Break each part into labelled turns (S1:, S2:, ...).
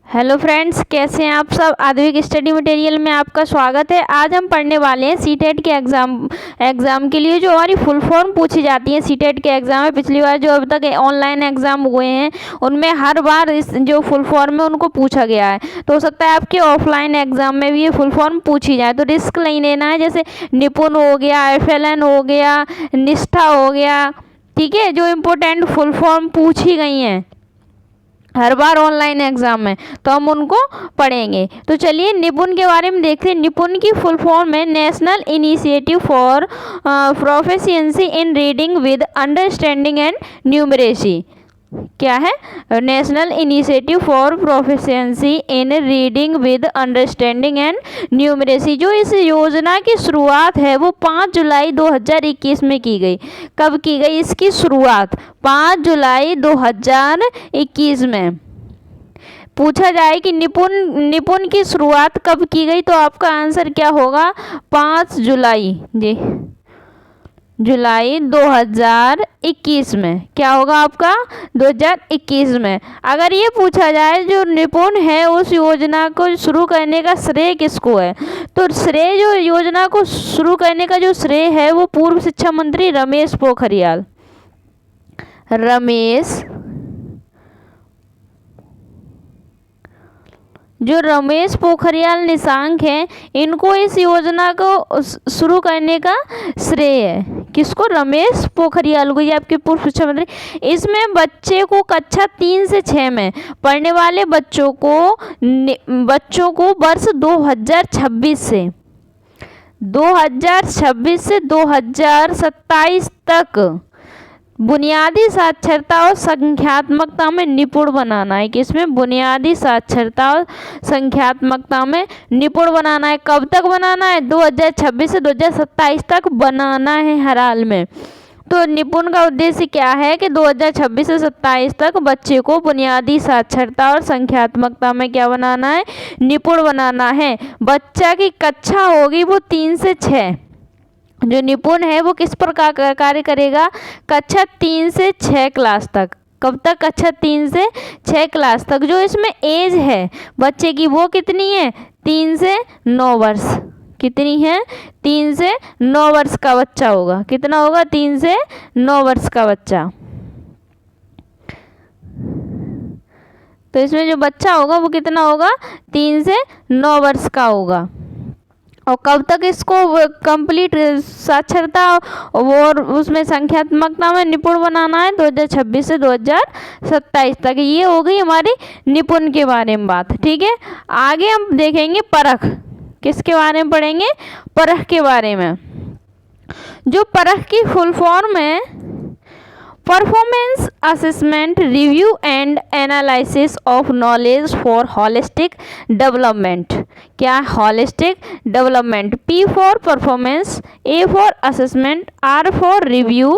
S1: Hello friends, कैसे हैं आप सब। आधुनिक स्टडी मटेरियल में आपका स्वागत है। आज हम पढ़ने वाले हैं सीटेट के एग्ज़ाम के लिए जो हमारी फुल फॉर्म पूछी जाती है। सीटेट के एग्ज़ाम में पिछली बार जो अब तक ऑनलाइन एग्ज़ाम हुए हैं उनमें हर बार इस जो फुल फॉर्म है उनको पूछा गया है। तो हो सकता है आपके ऑफलाइन एग्ज़ाम में भी ये फुल फॉर्म पूछी जाए, तो रिस्क नहीं लेना है। जैसे निपुण हो गया, एफएलएन हो गया, निष्ठा हो गया, ठीक है, जो इम्पोर्टेंट फुल फॉर्म पूछी गई हैं हर बार ऑनलाइन एग्जाम में, तो हम उनको पढ़ेंगे। तो चलिए निपुण के बारे में देखते हैं। निपुण की फुल फॉर्म है national initiative for proficiency in reading with understanding and numeracy. क्या है? National initiative for proficiency in reading with understanding and numeracy. जो इस योजना की शुरुआत है वो 5 जुलाई 2021 में की गई। कब की गई इसकी शुरुआत? 5 जुलाई 2021 में। पूछा जाए कि निपुण की शुरुआत कब की गई, तो आपका आंसर क्या होगा? 5 जुलाई जुलाई 2021 में। क्या होगा आपका? 2021 में। अगर ये पूछा जाए जो निपुण है उस योजना को शुरू करने का श्रेय किसको है, तो श्रेय जो योजना को शुरू करने का जो श्रेय है वो पूर्व शिक्षा मंत्री रमेश पोखरियाल निशंक हैं, इनको इस योजना को शुरू करने का श्रेय है। किसको? रमेश पोखरियाल को, ये आपके पूर्व शिक्षा मंत्री। इसमें बच्चे को कक्षा 3 से 6 में पढ़ने वाले बच्चों को वर्ष 2026 से 2027 तक बुनियादी साक्षरता और संख्यात्मकता में निपुण बनाना है। किसमें? बुनियादी साक्षरता और संख्यात्मकता में निपुण बनाना है। कब तक बनाना है? 2026 से 2027 तक बनाना है हर हाल में। तो निपुण का उद्देश्य क्या है कि 2026 से 27 तक बच्चे को बुनियादी साक्षरता और संख्यात्मकता में क्या बनाना है? निपुण बनाना है। बच्चा की कक्षा होगी वो 3 से 6। जो निपुण है वो किस प्रकार का कार्य करेगा? कक्षा 3 से 6 क्लास तक। कब तक? कक्षा 3 से 6 क्लास तक। जो इसमें एज है बच्चे की वो कितनी है? 3 से 9 वर्ष। कितनी है? 3 से 9 वर्ष का बच्चा होगा। कितना होगा? 3 से 9 वर्ष का बच्चा। तो इसमें जो बच्चा होगा वो कितना होगा? 3 से 9 वर्ष का होगा। और कब तक इसको कंप्लीट साक्षरता और उसमें संख्यात्मकता में निपुण बनाना है? 2026 से 2027 तक। ये हो गई हमारी निपुण के बारे में बात, ठीक है। आगे हम देखेंगे परख। किसके बारे में पढ़ेंगे? परख के बारे में। जो परख की फुल फॉर्म है performance assessment review and analysis of knowledge for holistic development. क्या? Holistic development. P for performance, A for assessment, R for review,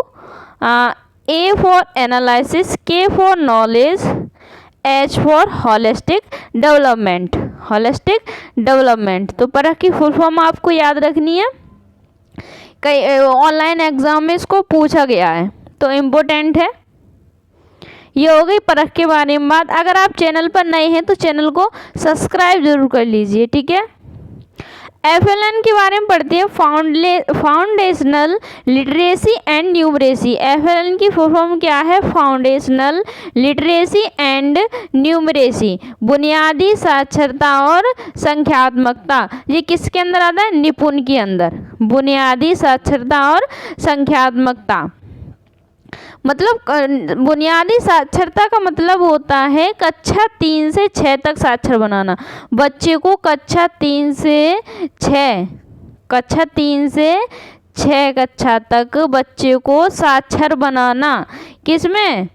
S1: A for analysis, K for knowledge, H for holistic development. Holistic development. तो परख की full form आपको याद रखनी है। कई online exam में इसको पूछा गया है, तो इम्पोर्टेंट है। ये हो गई परख के बारे में बात। अगर आप चैनल पर नए हैं तो चैनल को सब्सक्राइब जरूर कर लीजिए, ठीक है। एफएलएन के बारे में पढ़ते हैं। Foundational literacy and numeracy. FLN की फुल फॉर्म क्या है? Foundational literacy and numeracy. बुनियादी साक्षरता और संख्यात्मकता। ये किसके अंदर आता है? निपुण के अंदर। बुनियादी साक्षरता और संख्यात्मकता मतलब बुनियादी साक्षरता का मतलब होता है कक्षा 3 से 6 तक साक्षर बनाना। बच्चे को कक्षा 3 से 6 कक्षा तक बच्चे को साक्षर बनाना। किसमें?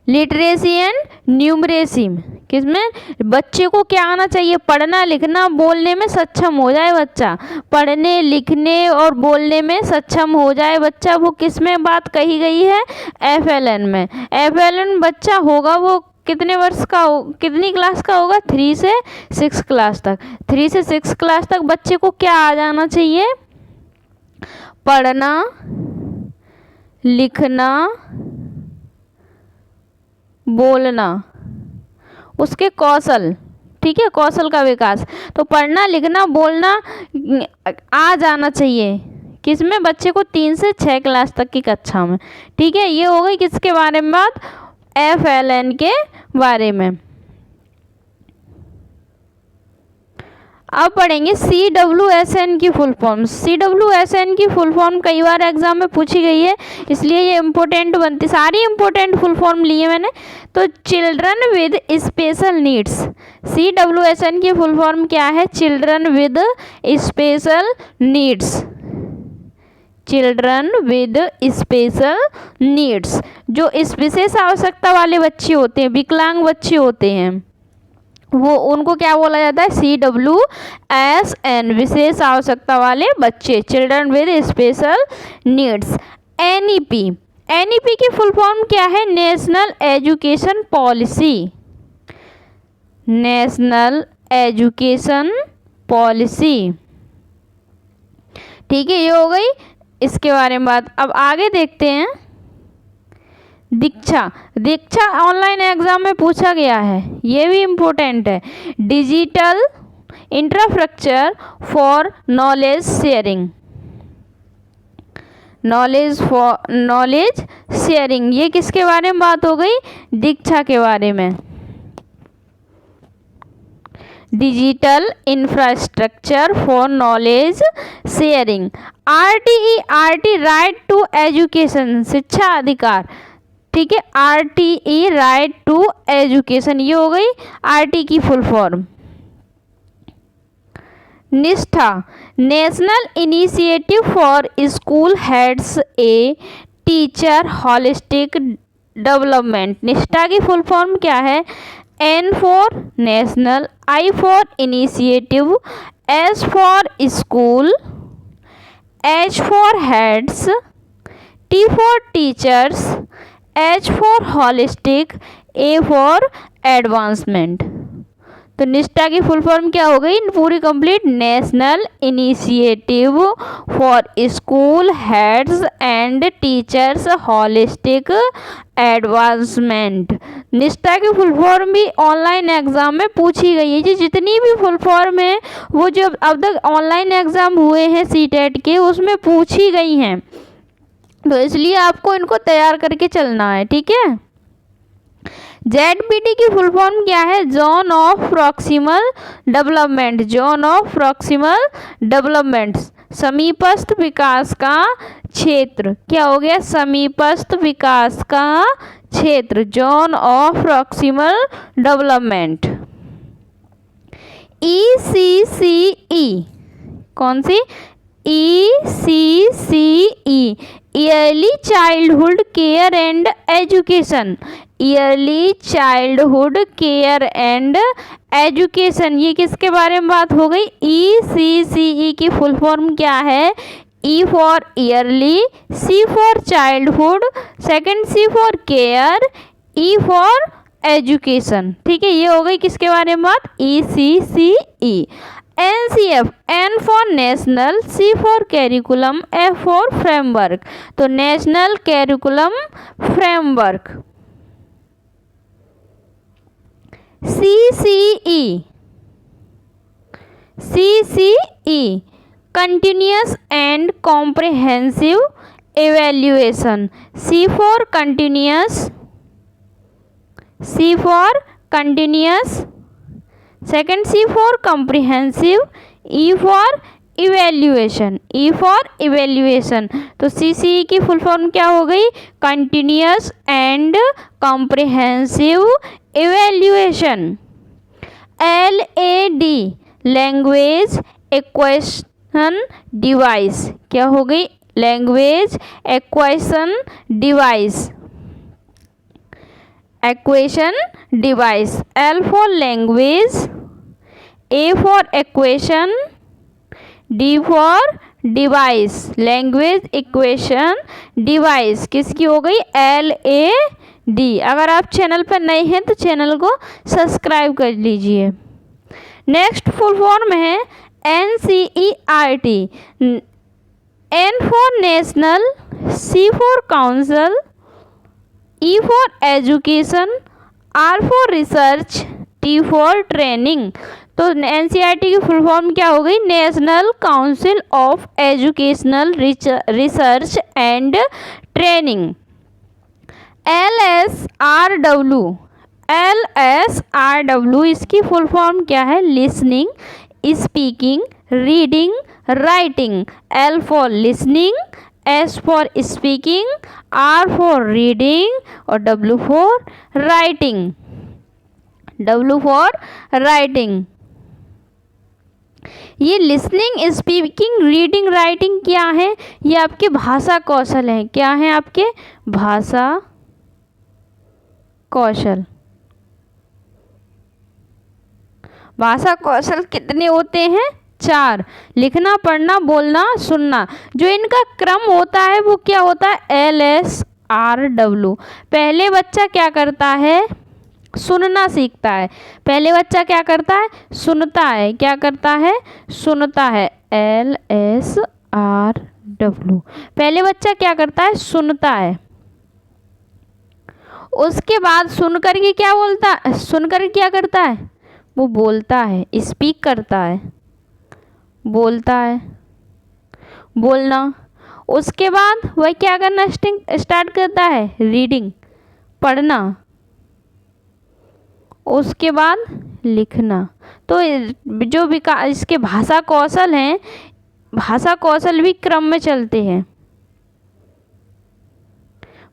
S1: Literacy and numeracy. किसमें? बच्चे को क्या आना चाहिए? पढ़ना लिखना बोलने में सक्षम हो जाए बच्चा। पढ़ने लिखने और बोलने में सक्षम हो जाए बच्चा। वो किस में बात कही गई है? एफएलएन में। एफएलएन बच्चा होगा वो कितने वर्ष का हो, कितनी क्लास का होगा? 3 से 6 क्लास तक। 3 से 6 क्लास तक बच्चे को क्या आ जाना चाहिए? पढ़ना लिखना बोलना उसके कौशल, ठीक है, कौशल का विकास। तो पढ़ना लिखना बोलना आ जाना चाहिए किसमें, बच्चे को 3 से 6 क्लास तक की कक्षा में, ठीक है। ये हो गई किसके बारे में बात, FLN के बारे में। अब पढ़ेंगे CWSN की फुल फॉर्म। CWSN की फुल फॉर्म कई बार एग्जाम में पूछी गई है, इसलिए ये इम्पोर्टेंट बनती, सारी इम्पोर्टेंट फुल फॉर्म लिए मैंने। तो children with special needs, CWSN की फुल फॉर्म क्या है, children with special needs, children with special needs, जो इस विशेष आवश्यकता वाले बच्चे होते हैं, विकलांग बच्चे होते हैं, वो उनको क्या बोला जाता है, CWSN, विशेष आवश्यकता वाले बच्चे, children with special needs. NEP की फुल फॉर्म क्या है, national education policy, national education policy, ठीक है। ये हो गई इसके बारे में बात। अब आगे देखते हैं दीक्षा ऑनलाइन एग्जाम में पूछा गया है, ये भी इम्पोर्टेंट है। Digital infrastructure for knowledge sharing, knowledge sharing, ये किसके बारे में बात हो गई, दीक्षा के बारे में। Digital infrastructure for knowledge sharing. RTE right to education, शिक्षा अधिकार, ठीक है, RTE राइट टू एजुकेशन, ये हो गई RT की फुल फॉर्म। निष्ठा, national initiative for school heads a teacher holistic development, निष्ठा की फुल फॉर्म क्या है, N for national, I for initiative, S for school, H for heads, T for teachers, H for holistic, A for advancement. तो निष्ठा की full form क्या हो गई पूरी complete, national initiative for school heads and teachers holistic advancement. निष्ठा की full form भी ऑनलाइन एग्जाम में पूछी गई है। जी जितनी भी फुल फॉर्म है वो जो अब तक ऑनलाइन एग्जाम हुए हैं CTET के, उसमें पूछी गई हैं, तो इसलिए आपको इनको तैयार करके चलना है, ठीक है। ZPD की फुल फॉर्म क्या है, zone of proximal development, zone of proximal development, समीपस्थ विकास का क्षेत्र, क्या हो गया, समीपस्थ विकास का क्षेत्र, zone of proximal development. ECCE, कौन सी, ECCE, early childhood care and education, early childhood care and education, ये किसके बारे में बात हो गई, ECCE की फुल फॉर्म क्या है, E for yearly, C for childhood, second C for care, E for education, ठीक है। ये हो गई किसके बारे में बात, ECCE। NCF, N for national, C for curriculum, F for framework, तो national curriculum framework. CCE, continuous and comprehensive evaluation, C for continuous, C for continuous, second C for comprehensive, E for evaluation, E for evaluation. तो CCE की full form क्या हो गई, continuous and comprehensive evaluation. LAD, language acquisition device, क्या हो गई, language acquisition device, acquisition device. L for language, A for acquisition, D for device, language equation device, किसकी हो गई, LAD। अगर आप चैनल पर नए हैं तो चैनल को सब्सक्राइब कर लीजिए। नेक्स्ट फुल फॉर्म है NCERT, N for national, C for council, E for education, R for research, T for training. तो NCERT की फुल फॉर्म क्या हो गई? National council of educational research and training. LSRW इसकी full form क्या है? Listening, speaking, reading, writing. L for listening, S for speaking, R for reading और W for writing. W for writing. ये listening, speaking, reading, writing क्या है? ये आपके भाषा कौशल हैं। क्या हैं आपके? भाषा कौशल। भाषा कौशल कितने होते हैं? 4। लिखना, पढ़ना, बोलना, सुनना। जो इनका क्रम होता है वो क्या होता है? LSRW। पहले बच्चा क्या करता है? सुनना सीखता है। पहले बच्चा क्या करता है? सुनता है। क्या करता है? सुनता है। LSRW। पहले बच्चा क्या करता है? सुनता है। उसके बाद सुनकर के क्या बोलता है? सुनकर क्या करता है? वो बोलता है, स्पीक करता है, बोलता है, बोलना। उसके बाद वह क्या करना स्टार्ट करता है? रीडिंग, पढ़ना। उसके बाद लिखना। तो जो इसके भाषा कौशल हैं, भाषा कौशल भी क्रम में चलते हैं।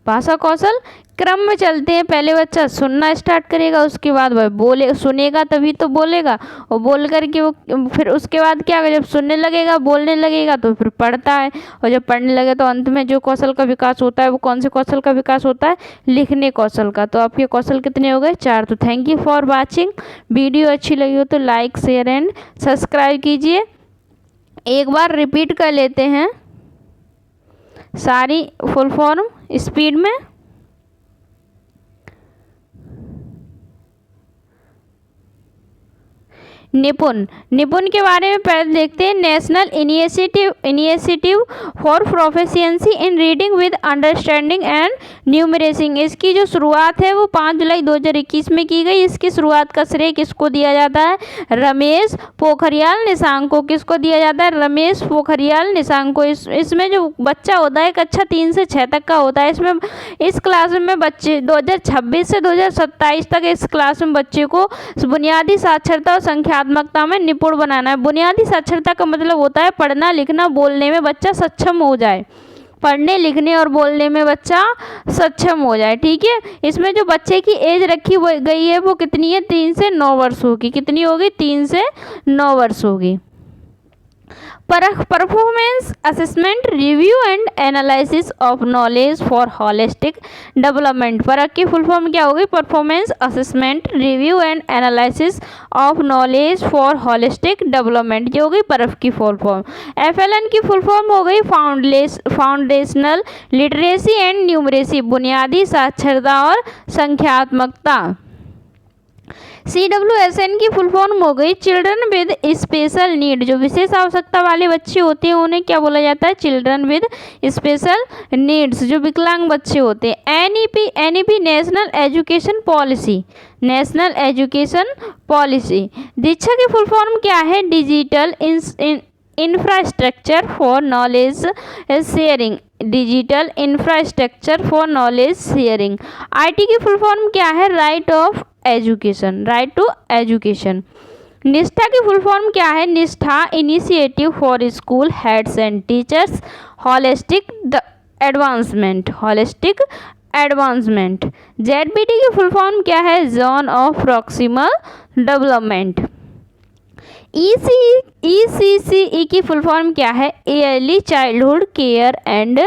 S1: भाषा कौशल क्रम में चलते हैं। पहले बच्चा सुनना स्टार्ट करेगा, उसके बाद वह बोले, सुनेगा तभी तो बोलेगा, और बोल करके वो फिर उसके बाद क्या, जब सुनने लगेगा, बोलने लगेगा तो फिर पढ़ता है, और जब पढ़ने लगे तो अंत में जो कौशल का विकास होता है वो कौन से कौशल का विकास होता है? लिखने कौशल का। तो आपके कौशल कितने हो गए? 4। तो thank you for watching. Video अच्छी लगी हो तो लाइक, शेयर एंड सब्सक्राइब कीजिए। एक बार रिपीट कर लेते हैं सारी फुल फॉर्म स्पीड में। निपुण। निपुण के बारे में पहले देखते हैं। National initiative for proficiency in reading with understanding and numeracy. इसकी जो शुरुआत है वो 5 जुलाई 2021 में की गई। इसकी शुरुआत का श्रेय किसको दिया जाता है? रमेश पोखरियाल निशंक को। किसको दिया जाता है? रमेश पोखरियाल निशंक को। इसमें जो बच्चा होता है कक्षा 3 से 6 तक का होता है। इसमें इस क्लास में बच्चे 2026 से 2027 तक इस क्लास में बच्चे को बुनियादी साक्षरता और संख्यात्मकता में निपुण बनाना है। बुनियादी साक्षरता का मतलब होता है पढ़ना, लिखना, बोलने में बच्चा सक्षम हो जाए। पढ़ने, लिखने और बोलने में बच्चा सक्षम हो जाए। ठीक है। इसमें जो बच्चे की एज रखी गई है वो कितनी है? 3 से 9 वर्ष होगी। कितनी होगी? 3 से 9 वर्ष होगी। Performance assessment, review and analysis of knowledge for holistic development. परख की फुल फॉर्म क्या होगी? Performance assessment, review and analysis of knowledge for holistic development. ये हो गई परख की फुल फॉर्म। FLN की फुल फॉर्म हो गई फाउंडेशनल लिटरेसी एंड न्यूमरेसी, बुनियादी साक्षरता और संख्यात्मकता। CWSN की फुल फॉर्म हो गई चिल्ड्रन विद स्पेशल नीड। जो विशेष आवश्यकता वाले बच्चे होते हैं उन्हें क्या बोला जाता है? चिल्ड्रन विद स्पेशल नीड्स, जो विकलांग बच्चे होते हैं। NEP national education policy. National education policy. Diksha की फुल फॉर्म क्या है? Digital infrastructure for knowledge sharing. Digital infrastructure for knowledge sharing. IT की फुल फॉर्म क्या है? Right of education. Right to education. Nishtha की फुल फॉर्म क्या है? Nishtha initiative for school heads and teachers holistic advancement. Holistic advancement. ZBT की full form क्या है? Zone of proximal development. ECCE की फुल फॉर्म क्या है? Early childhood care and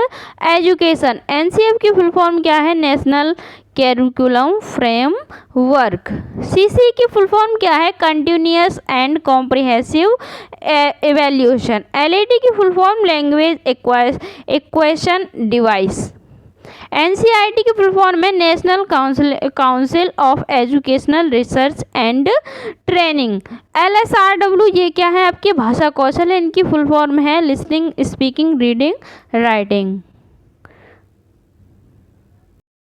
S1: education. NCF की फुल फॉर्म क्या है? National curriculum framework. CCE की फुल फॉर्म क्या है? Continuous and comprehensive evaluation. LAD की full form language acquisition device. NCERT की फुल फॉर्म में national council of educational research and training. LSRW ये क्या है? आपकी भाषा कौशल है। इनकी फुल फॉर्म है लिसनिंग, स्पीकिंग, रीडिंग, राइटिंग।